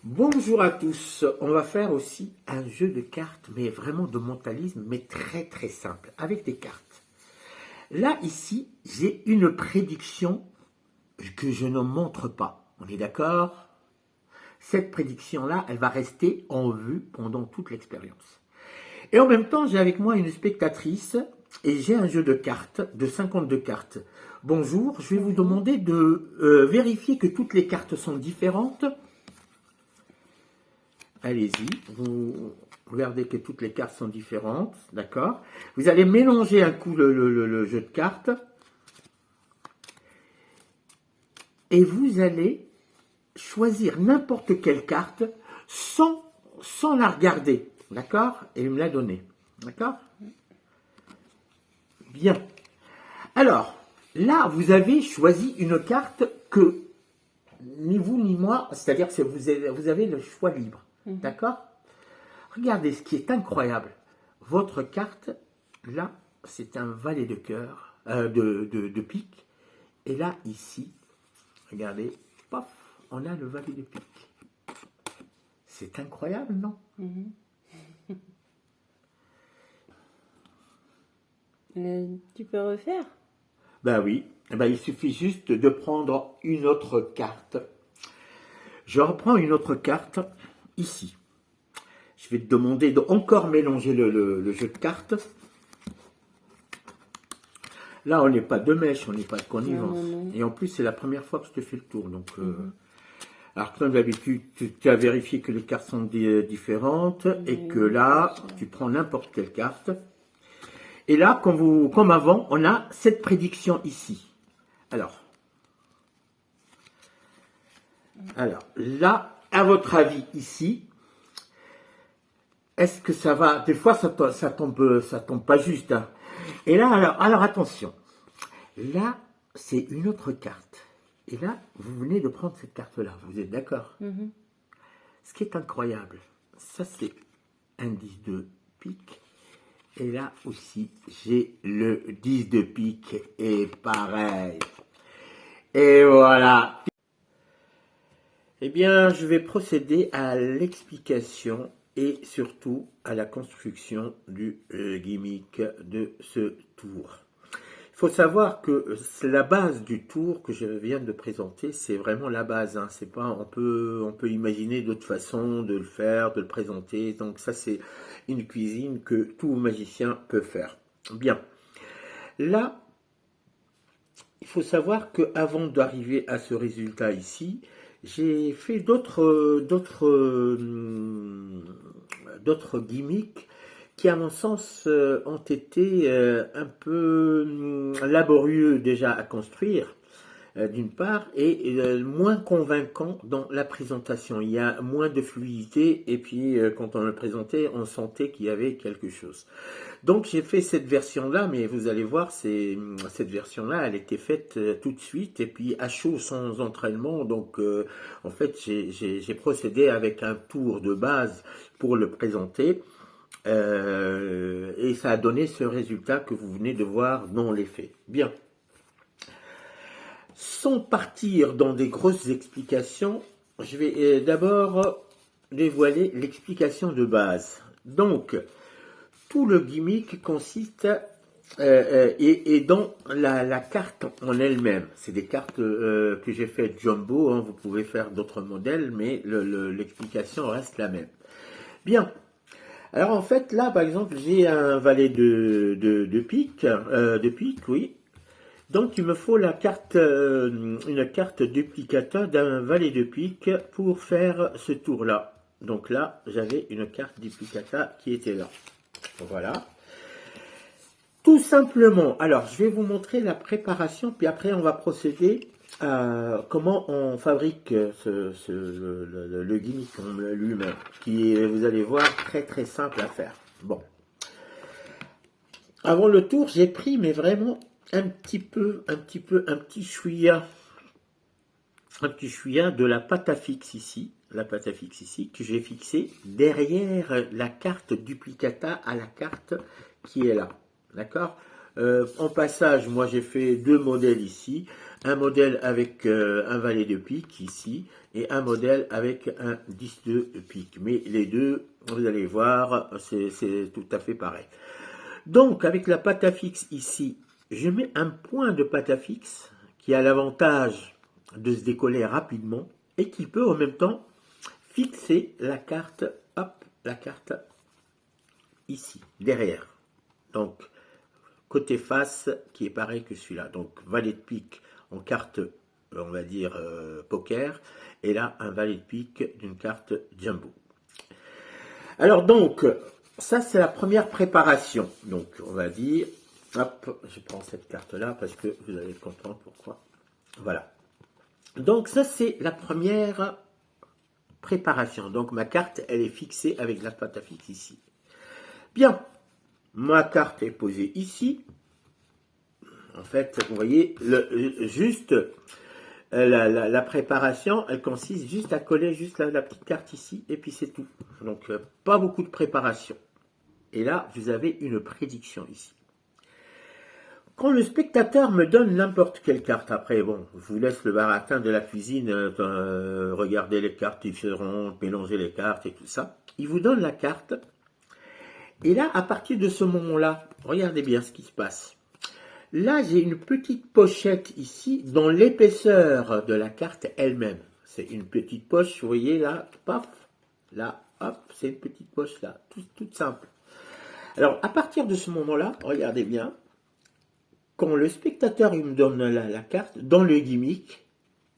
Bonjour à tous, on va faire aussi un jeu de cartes, mais vraiment de mentalisme, mais très très simple, avec des cartes. Là, ici, j'ai une prédiction que je ne montre pas, on est d'accord? Cette prédiction-là, elle va rester en vue pendant toute l'expérience. Et en même temps, j'ai avec moi une spectatrice, et j'ai un jeu de cartes, de 52 cartes. Bonjour, je vais vous demander de vérifier que toutes les cartes sont différentes. Allez-y, vous regardez que toutes les cartes sont différentes, d'accord? Vous allez mélanger un coup le jeu de cartes et vous allez choisir n'importe quelle carte sans la regarder, d'accord? Et me la donner, d'accord? Bien. Alors, là, vous avez choisi une carte que ni vous ni moi, c'est-à-dire que vous avez le choix libre, d'accord? Regardez ce qui est incroyable. Votre carte, là, c'est un valet de cœur, de pique. Et là, ici, regardez, paf, on a le valet de pique. C'est incroyable, non? Tu peux refaire? Ben oui, ben, il suffit juste de prendre une autre carte. Je reprends une autre carte, ici. Je vais te demander d'encore mélanger le jeu de cartes. Là, on n'est pas de mèche, on n'est pas de connivence. Non. Et en plus, c'est la première fois que je te fais le tour. Donc, alors, comme d'habitude, tu as vérifié que les cartes sont différentes et que là, tu prends n'importe quelle carte. Et là, comme avant, on a cette prédiction ici. Alors, là, à votre avis, ici, est-ce que ça va? Des fois, ça tombe pas juste. Hein. Et là, alors attention. Là, c'est une autre carte. Et là, vous venez de prendre cette carte-là. Vous êtes d'accord? Ce qui est incroyable, ça c'est un 10 de pique. Et là aussi, j'ai le 10 de pique. Et pareil. Et voilà. Eh bien, je vais procéder à l'explication et surtout à la construction du gimmick de ce tour. Il faut savoir que la base du tour que je viens de présenter, c'est vraiment la base. Hein. C'est pas, on peut imaginer d'autres façons de le faire, de le présenter. Donc ça, c'est une cuisine que tout magicien peut faire. Bien. Là, il faut savoir qu'avant d'arriver à ce résultat ici, j'ai fait d'autres gimmicks qui, à mon sens, ont été un peu laborieux déjà à construire, d'une part, et moins convaincants dans la présentation. Il y a moins de fluidité, et puis quand on le présentait, on sentait qu'il y avait quelque chose. Donc j'ai fait cette version-là, mais vous allez voir, cette version-là, elle était faite tout de suite, et puis à chaud, sans entraînement. Donc en fait, j'ai procédé avec un tour de base pour le présenter. Et ça a donné ce résultat que vous venez de voir dans les faits. Bien. Sans partir dans des grosses explications, je vais d'abord dévoiler l'explication de base. Donc, tout le gimmick consiste et dans la carte en elle-même. C'est des cartes que j'ai fait jumbo, hein, vous pouvez faire d'autres modèles, mais l'explication reste la même. Bien. Alors en fait, là, par exemple, j'ai un valet de pique, oui. Donc il me faut une carte duplicata d'un valet de pique pour faire ce tour-là. Donc là, j'avais une carte duplicata qui était là. Voilà. Tout simplement, alors je vais vous montrer la préparation, puis après on va procéder à comment on fabrique le gimmick lui-même, qui est, vous allez voir, très très simple à faire. Bon. Avant le tour, j'ai pris, mais vraiment un petit chouïa de la pâte à fixe ici, que j'ai fixée derrière la carte duplicata à la carte qui est là. D'accord? En passage, moi j'ai fait deux modèles ici. Un modèle avec un valet de pique ici et un modèle avec un 10 de pique. Mais les deux, vous allez voir, c'est tout à fait pareil. Donc avec la patte à fixe ici, je mets un point de patte à fixe qui a l'avantage de se décoller rapidement et qui peut en même temps fixer la carte, hop, la carte ici, derrière. Donc côté face qui est pareil que celui-là. Donc valet de pique en carte, on va dire poker, et là un valet de pique d'une carte jumbo. Alors donc, ça c'est la première préparation. Donc on va dire, hop, je prends cette carte-là parce que vous allez comprendre pourquoi. Voilà. Donc ça c'est la première préparation. Donc ma carte, elle est fixée avec la patte à fixe ici. Bien, ma carte est posée ici. En fait, vous voyez, la préparation, elle consiste juste à coller juste la petite carte ici, et puis c'est tout. Donc, pas beaucoup de préparation. Et là, vous avez une prédiction ici. Quand le spectateur me donne n'importe quelle carte, après, bon, je vous laisse le baratin de la cuisine, regarder les cartes différentes, mélanger les cartes et tout ça. Il vous donne la carte. Et là, à partir de ce moment-là, regardez bien ce qui se passe. Là, j'ai une petite pochette ici dans l'épaisseur de la carte elle-même. C'est une petite poche, vous voyez là, paf, là, hop, c'est une petite poche là, toute simple. Alors, à partir de ce moment-là, regardez bien, quand le spectateur il me donne la carte, dans le gimmick,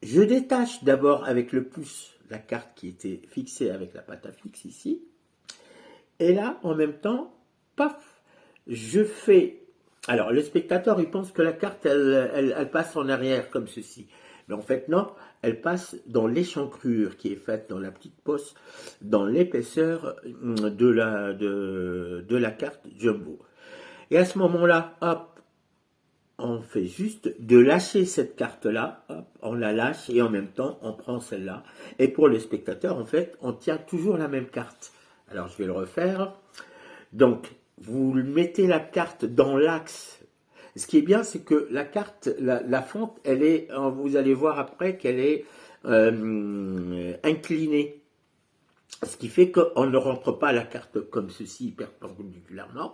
je détache d'abord avec le pouce la carte qui était fixée avec la patte à fixe ici. Et là, en même temps, paf, je fais... Alors, le spectateur, il pense que la carte, elle passe en arrière, comme ceci. Mais en fait, non, elle passe dans l'échancrure qui est faite dans la petite poche, dans l'épaisseur de la carte jumbo. Et à ce moment-là, hop, on fait juste de lâcher cette carte-là, hop, on la lâche et en même temps, on prend celle-là. Et pour le spectateur, en fait, on tient toujours la même carte. Alors, je vais le refaire. Donc, vous mettez la carte dans l'axe. Ce qui est bien, c'est que la carte, la fente, elle est, vous allez voir après qu'elle est inclinée. Ce qui fait qu'on ne rentre pas la carte comme ceci, perpendiculairement.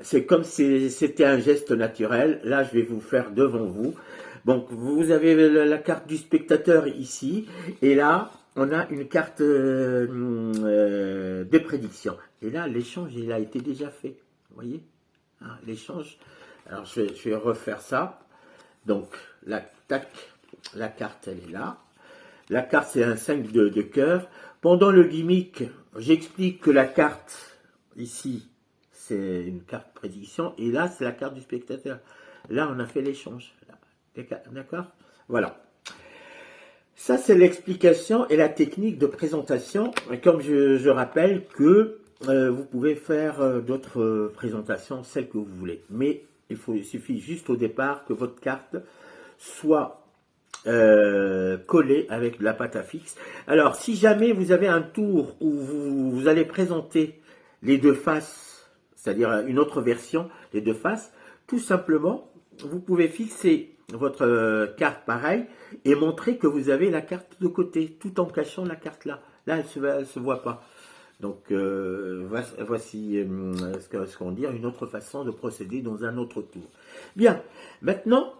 C'est comme si c'était un geste naturel. Là, je vais vous faire devant vous. Donc, vous avez la carte du spectateur ici. Et là, on a une carte de prédiction. Et là, l'échange, il a été déjà fait. Vous voyez, hein, l'échange. Alors, je vais refaire ça. Donc, la carte, elle est là. La carte, c'est un 5 de cœur. Pendant le gimmick, j'explique que la carte, ici, c'est une carte prédiction. Et là, c'est la carte du spectateur. Là, on a fait l'échange. D'accord? Voilà. Ça, c'est l'explication et la technique de présentation. Comme je rappelle que vous pouvez faire d'autres présentations, celles que vous voulez. Mais il suffit juste au départ que votre carte soit collée avec la patte à fixe. Alors, si jamais vous avez un tour où vous allez présenter les deux faces, c'est-à-dire une autre version, les deux faces, tout simplement, vous pouvez fixer votre carte pareil et montrer que vous avez la carte de côté, tout en cachant la carte là. Là, elle se voit pas. Donc, voici ce qu'on dit, une autre façon de procéder dans un autre tour. Bien, maintenant,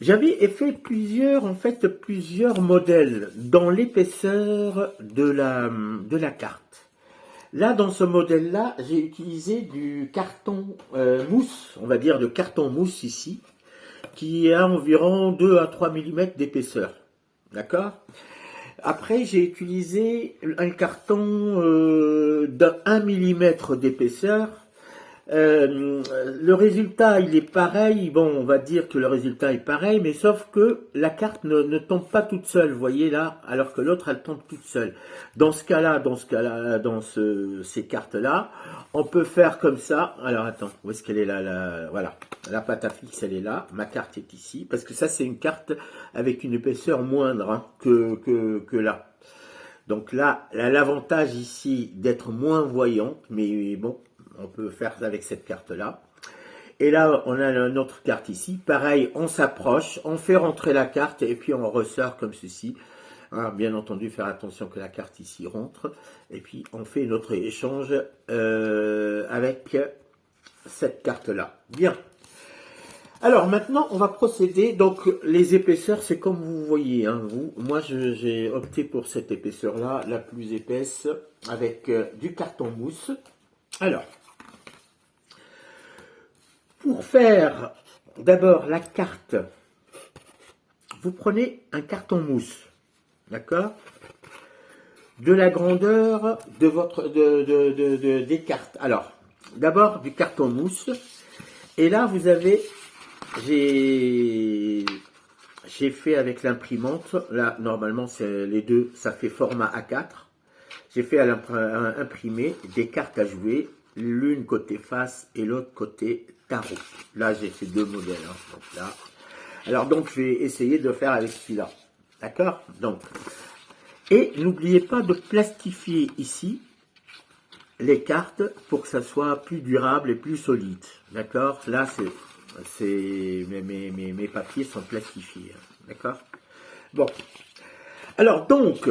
j'avais fait plusieurs modèles dans l'épaisseur de la carte. Là, dans ce modèle-là, j'ai utilisé du carton mousse, on va dire de carton mousse ici, qui a environ 2 à 3 mm d'épaisseur. D'accord ? Après, j'ai utilisé un carton d'1 mm d'épaisseur. Le résultat, il est pareil. Bon, on va dire que le résultat est pareil, mais sauf que la carte ne tombe pas toute seule, vous voyez là, alors que l'autre, elle tombe toute seule. Dans ce cas-là, dans ces cartes-là, on peut faire comme ça. Alors, attends, où est-ce qu'elle est là, voilà, la patte à fixe, elle est là. Ma carte est ici, parce que ça, c'est une carte avec une épaisseur moindre hein, que là. Donc là, elle a l'avantage ici d'être moins voyante, mais bon, on peut faire avec cette carte-là. Et là, on a notre carte ici. Pareil, on s'approche, on fait rentrer la carte et puis on ressort comme ceci. Alors, bien entendu, faire attention que la carte ici rentre. Et puis, on fait notre échange avec cette carte-là. Bien. Alors, maintenant, on va procéder. Donc, les épaisseurs, c'est comme vous voyez. Hein, moi, j'ai opté pour cette épaisseur-là, la plus épaisse, avec du carton mousse. Alors, pour faire d'abord la carte, vous prenez un carton mousse. D'accord? De la grandeur de votre des cartes. Alors, d'abord du carton mousse. Et là, vous avez, j'ai fait avec l'imprimante. Là, normalement, c'est les deux, ça fait format A4. J'ai fait à imprimer des cartes à jouer, l'une côté face et l'autre côté tarot. Là, j'ai fait deux modèles. Hein, donc là. Alors, donc, je vais essayer de faire avec celui-là. D'accord? Donc, et n'oubliez pas de plastifier ici les cartes pour que ça soit plus durable et plus solide. D'accord? Là, mes papiers sont plastifiés. D'accord? Bon. Alors, donc,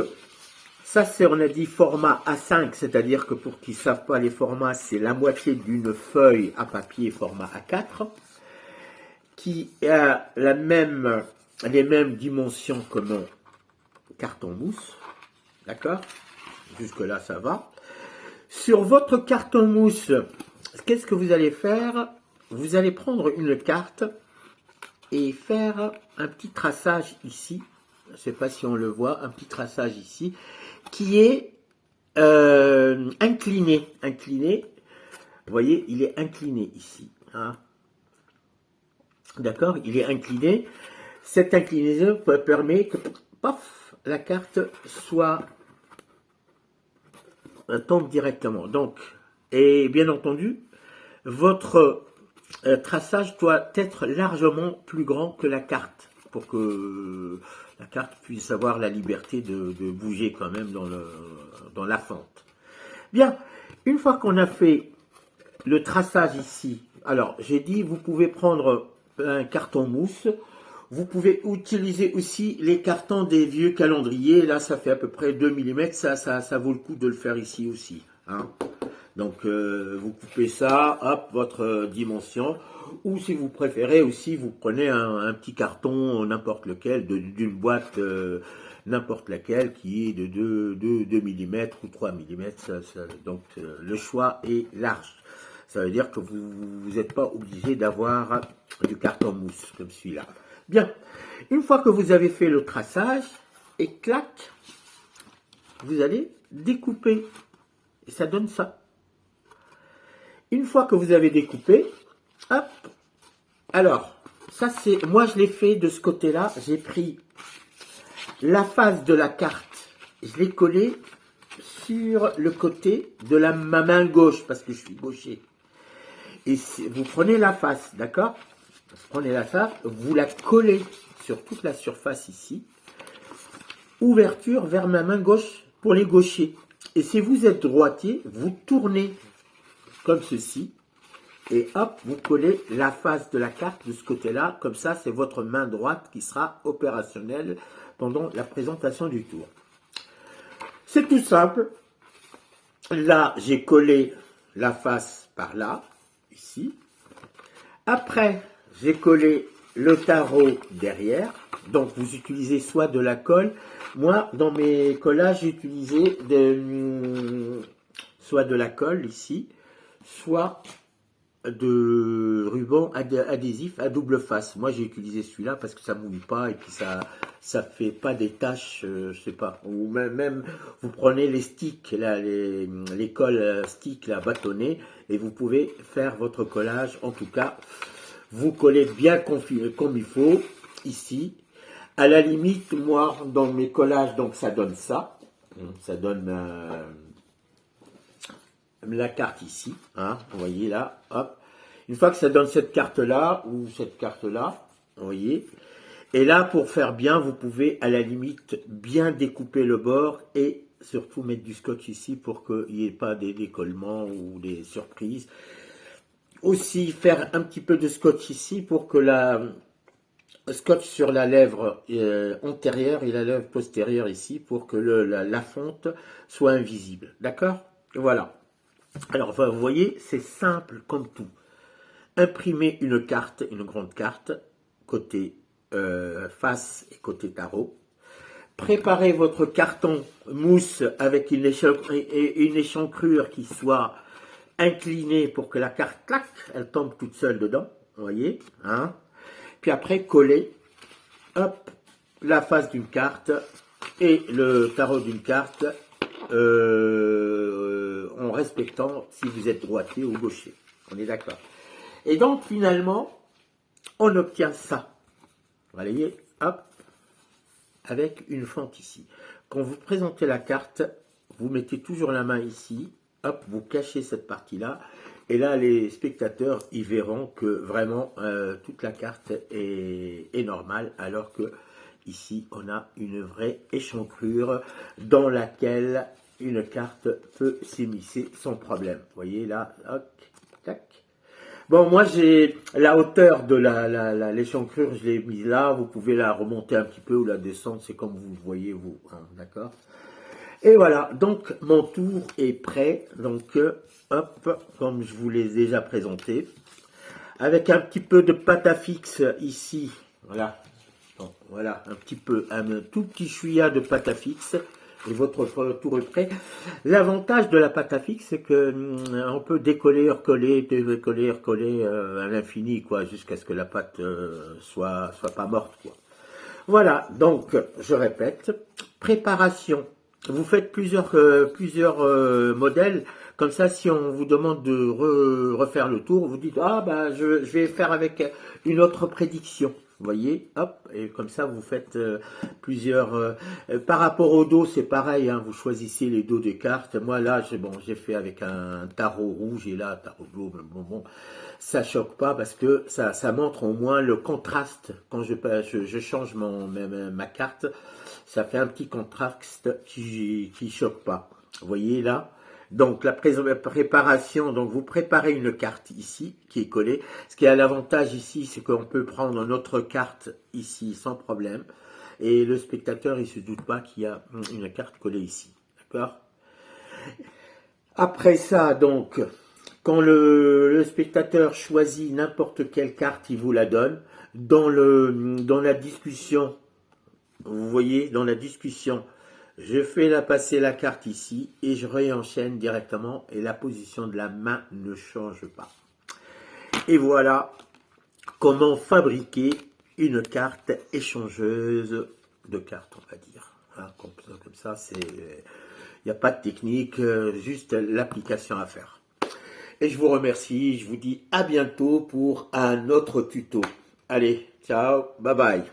ça, c'est, on a dit format A5, c'est-à-dire que pour qu'ils ne savent pas les formats, c'est la moitié d'une feuille à papier format A4 qui a les mêmes dimensions que mon carton mousse. D'accord? Jusque-là, ça va. Sur votre carton mousse, qu'est-ce que vous allez faire? Vous allez prendre une carte et faire un petit traçage ici. Je ne sais pas si on le voit, un petit traçage ici, qui est incliné. Incliné. Vous voyez, il est incliné ici. Hein. D'accord? Il est incliné. Cette inclinaison permet que, paf, la carte soit tombe directement. Donc, et bien entendu, votre traçage doit être largement plus grand que la carte pour que la carte puisse avoir la liberté de bouger quand même dans la fente. Bien, une fois qu'on a fait le traçage ici, alors j'ai dit vous pouvez prendre un carton mousse. Vous pouvez utiliser aussi les cartons des vieux calendriers. Là, ça fait à peu près 2 mm. Ça vaut le coup de le faire ici aussi. Hein. Donc, vous coupez ça, hop, votre dimension. Ou si vous préférez aussi, vous prenez un petit carton, n'importe lequel, d'une boîte, n'importe laquelle, qui est de 2 mm ou 3 mm. Donc, le choix est large. Ça veut dire que vous n'êtes pas obligé d'avoir du carton mousse comme celui-là. Bien, une fois que vous avez fait le traçage, et clac, vous allez découper. Et ça donne ça. Une fois que vous avez découpé, hop, alors, ça c'est, moi je l'ai fait de ce côté-là, j'ai pris la face de la carte, je l'ai collée sur le côté de ma main gauche, parce que je suis gaucher. Et vous prenez la face, d'accord? Vous prenez la face, vous la collez sur toute la surface ici. Ouverture vers ma main gauche pour les gauchers. Et si vous êtes droitier, vous tournez comme ceci. Et hop, vous collez la face de la carte de ce côté-là. Comme ça, c'est votre main droite qui sera opérationnelle pendant la présentation du tour. C'est tout simple. Là, j'ai collé la face par là, ici. Après, j'ai collé le tarot derrière. Donc, vous utilisez soit de la colle. Moi, dans mes collages, j'ai utilisé soit de la colle ici, soit de ruban adhésif à double face. Moi, j'ai utilisé celui-là parce que ça ne mouille pas et puis ça fait pas des taches, je sais pas. Ou même vous prenez les sticks, là, les colles sticks, là, bâtonnés, et vous pouvez faire votre collage. En tout cas, vous collez bien comme il faut, ici. À la limite, moi, dans mes collages, donc ça donne ça. Ça donne la carte ici. Hein, vous voyez là, hop. Une fois que ça donne cette carte-là, ou cette carte-là, vous voyez. Et là, pour faire bien, vous pouvez, à la limite, bien découper le bord et surtout mettre du scotch ici pour qu'il n'y ait pas des décollements ou des surprises. aussi faire un petit peu de scotch ici pour que la scotch sur la lèvre antérieure et la lèvre postérieure ici pour que la fonte soit invisible. D'accord? Voilà. Alors, vous voyez, c'est simple comme tout. Imprimez une carte, une grande carte, côté face et côté tarot. Préparez votre carton mousse avec une échancrure qui soit inclinée pour que la carte, clac, elle tombe toute seule dedans. Vous voyez, hein? Puis après, collez, hop, la face d'une carte et le tarot d'une carte en respectant si vous êtes droitier ou gaucher. On est d'accord. Et donc, finalement, on obtient ça. Vous voyez, hop, avec une fente ici. Quand vous présentez la carte, vous mettez toujours la main ici, hop, vous cachez cette partie-là, et là, les spectateurs, ils verront que vraiment, toute la carte est normale, alors que ici, on a une vraie échancrure dans laquelle une carte peut s'immiscer sans problème. Vous voyez là, hop, tac. Bon, moi, j'ai la hauteur de l'échancrure, je l'ai mise là. Vous pouvez la remonter un petit peu ou la descendre, c'est comme vous le voyez, vous. Hein, d'accord? Et voilà, donc mon tour est prêt. Donc, hop, comme je vous l'ai déjà présenté. Avec un petit peu de pâte à fixe ici. Voilà. Donc, voilà, un petit peu, un tout petit chouïa de pâte à fixe. Et votre tour est prêt. L'avantage de la pâte à fixe, c'est que on peut décoller, recoller, décoller, recoller à l'infini, quoi, jusqu'à ce que la pâte soit pas morte, quoi. Voilà, donc je répète, préparation. Vous faites plusieurs modèles. Comme ça, si on vous demande de refaire le tour, vous dites ah bah je vais faire avec une autre prédiction. Vous voyez, hop, et comme ça vous faites plusieurs. Par rapport au dos, c'est pareil, hein, vous choisissez les dos des cartes. Moi là, j'ai fait avec un tarot rouge et là, un tarot bleu, bon, ça choque pas parce que ça montre au moins le contraste. Quand je change ma carte, ça fait un petit contraste qui choque pas. Vous voyez là? Donc la préparation, donc vous préparez une carte ici qui est collée. Ce qui a l'avantage ici, c'est qu'on peut prendre notre carte ici sans problème. Et le spectateur, il se doute pas qu'il y a une carte collée ici. D'accord? Après ça, donc, quand le spectateur choisit n'importe quelle carte, il vous la donne. Dans la discussion, vous voyez, dans la discussion, je fais passer la carte ici et je réenchaîne directement et la position de la main ne change pas. Et voilà comment fabriquer une carte échangeuse de cartes, on va dire. Hein, comme ça, il n'y a pas de technique, juste l'application à faire. Et je vous remercie, je vous dis à bientôt pour un autre tuto. Allez, ciao, bye bye.